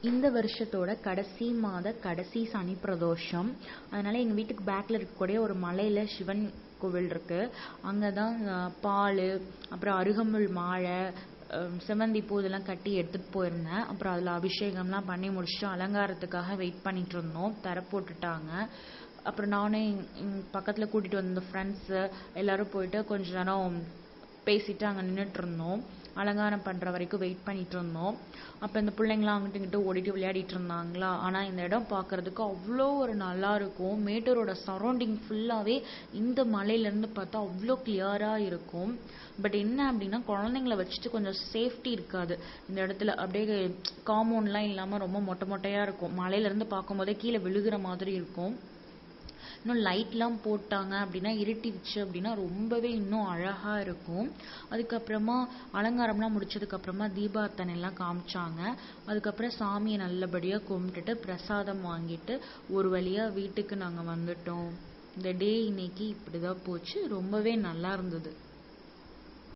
இந்த வருஷத்தோட கடைசி மாத கடைசி சனி பிரதோஷம். அதனால எங்கள் வீட்டுக்கு பேக்கில் இருக்கக்கூடிய ஒரு மலையில் சிவன் கோவில் இருக்குது. அங்கே தான் பால், அப்புறம் அருகம்புல் மாலை, செவந்தி பூ இதெல்லாம் கட்டி எடுத்துகிட்டு போயிருந்தேன். அப்புறம் அதில் அபிஷேகம்லாம் பண்ணி முடிச்சுட்டு அலங்காரத்துக்காக வெயிட் பண்ணிட்டு இருந்தோம். தர போட்டுட்டாங்க. அப்புறம் நானே பக்கத்தில் கூட்டிகிட்டு வந்த ஃப்ரெண்ட்ஸு எல்லோரும் போயிட்டு கொஞ்ச நேரம் பேசிட்டு அங்கே நின்றுட்டு இருந்தோம். அலங்காரம் பண்ணுற வரைக்கும் வெயிட் பண்ணிட்டு இருந்தோம். அப்போ இந்த பிள்ளைங்களாம் அங்கிட்டு இங்கிட்டு ஓடிட்டு விளையாடிட்டு இருந்தாங்களா. ஆனால் இந்த இடம் பார்க்குறதுக்கு அவ்வளோ ஒரு நல்லா இருக்கும். மேட்டூரோட சரௌண்டிங் ஃபுல்லாகவே இந்த மலையிலேருந்து பார்த்தா அவ்வளோ கிளியராக இருக்கும். பட் என்ன அப்படின்னா குழந்தைங்கள வச்சுட்டு கொஞ்சம் சேஃப்டி இருக்காது இந்த இடத்துல. அப்படியே காம்பவுண்ட்லாம் இல்லாமல் ரொம்ப மொட்டை மொட்டையாக இருக்கும். மலையிலேருந்து பார்க்கும்போதே கீழே விழுகிற மாதிரி இருக்கும். இன்னும் லைட்லாம் போட்டாங்க அப்படின்னா, இருட்டிடுச்சு அப்படின்னா ரொம்பவே இன்னும் அழகாக இருக்கும். அதுக்கப்புறமா அலங்காரம்லாம் முடிச்சதுக்கப்புறமா தீபார்த்தனைலாம் காமிச்சாங்க. அதுக்கப்புறம் சாமியை நல்லபடியாக கும்பிட்டுட்டு பிரசாதம் வாங்கிட்டு ஒரு வழியாக வீட்டுக்கு நாங்கள் வந்துட்டோம். இந்த டே இன்னைக்கு இப்படி தான் போச்சு. ரொம்பவே நல்லா இருந்தது.